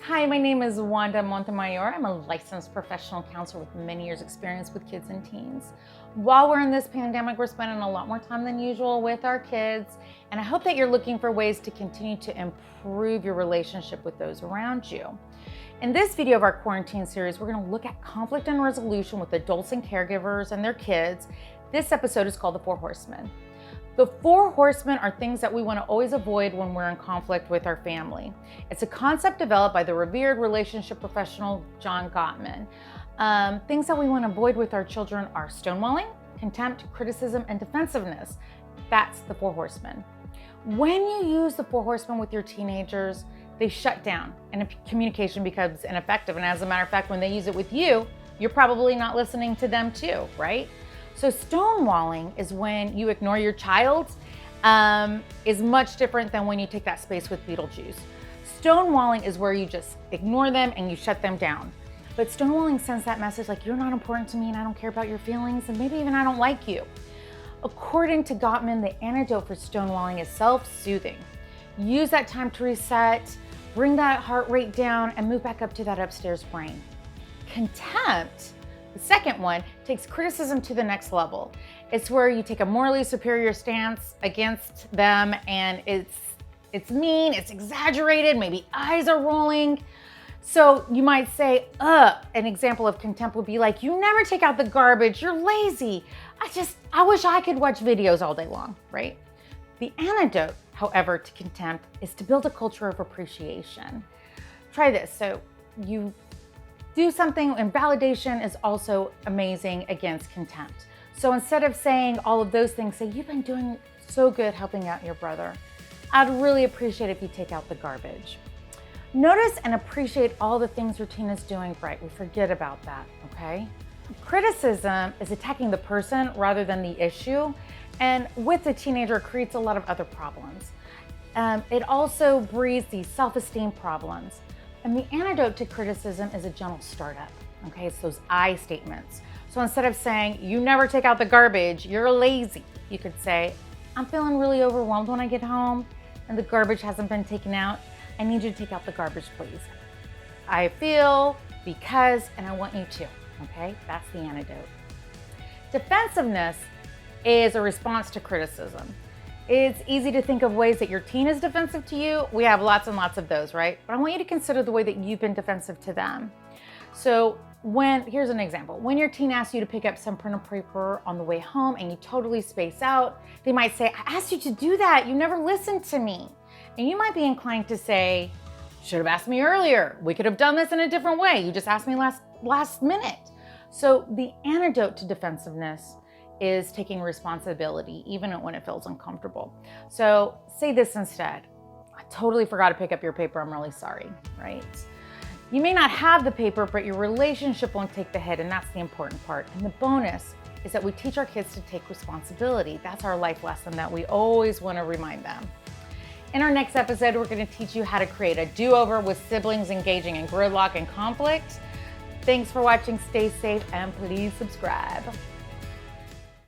Hi, my name is Wanda Montemayor. I'm a licensed professional counselor with many years experience with kids and teens. While we're in this pandemic, we're spending a lot more time than usual with our kids, and I hope that you're looking for ways to continue to improve your relationship with those around you. In this video of our quarantine series, we're going to look at conflict and resolution with adults and caregivers and their kids. This episode is called the Four Horsemen. The Four Horsemen are things that we want to always avoid when we're in conflict with our family. It's a concept developed by the revered relationship professional John Gottman. Things that we want to avoid with our children are stonewalling, contempt, criticism, and defensiveness. That's the Four Horsemen. When you use the Four Horsemen with your teenagers, they shut down and communication becomes ineffective. And as a matter of fact, when they use it with you, you're probably not listening to them too, right? So stonewalling is when you ignore your child, is much different than when you take that space with Beetlejuice. Stonewalling is where you just ignore them and you shut them down. But stonewalling sends that message like, you're not important to me and I don't care about your feelings and maybe even I don't like you. According to Gottman, the antidote for stonewalling is self-soothing. Use that time to reset, bring that heart rate down and move back up to that upstairs brain. Contempt, the second one, takes criticism to the next level. It's where you take a morally superior stance against them and it's mean, it's exaggerated, maybe eyes are rolling. So you might say, an example of contempt would be like, you never take out the garbage, you're lazy. I wish I could watch videos all day long, right? The antidote, however, to contempt is to build a culture of appreciation. Try this. So you do something, and validation is also amazing against contempt. So instead of saying all of those things, say, you've been doing so good helping out your brother. I'd really appreciate if you take out the garbage. Notice and appreciate all the things your teen is doing right. We forget about that, okay? Criticism is attacking the person rather than the issue. And with a teenager, it creates a lot of other problems. It also breeds these self-esteem problems. And the antidote to criticism is a gentle startup, okay? It's those I statements. So instead of saying, you never take out the garbage, you're lazy, you could say, I'm feeling really overwhelmed when I get home and the garbage hasn't been taken out. I need you to take out the garbage, please. I feel, because, and I want you to, okay? That's the antidote. Defensiveness is a response to criticism. It's easy to think of ways that your teen is defensive to you. We have lots and lots of those, right? But I want you to consider the way that you've been defensive to them. So here's an example. When your teen asks you to pick up some printer paper on the way home and you totally space out, they might say, I asked you to do that. You never listened to me. And you might be inclined to say, should have asked me earlier. We could have done this in a different way. You just asked me last minute. So the antidote to defensiveness is taking responsibility, even when it feels uncomfortable. So say this instead. I totally forgot to pick up your paper. I'm really sorry, right? You may not have the paper, but your relationship won't take the hit, and that's the important part. And the bonus is that we teach our kids to take responsibility. That's our life lesson that we always want to remind them. In our next episode, we're going to teach you how to create a do-over with siblings engaging in gridlock and conflict. Thanks for watching. Stay safe and please subscribe.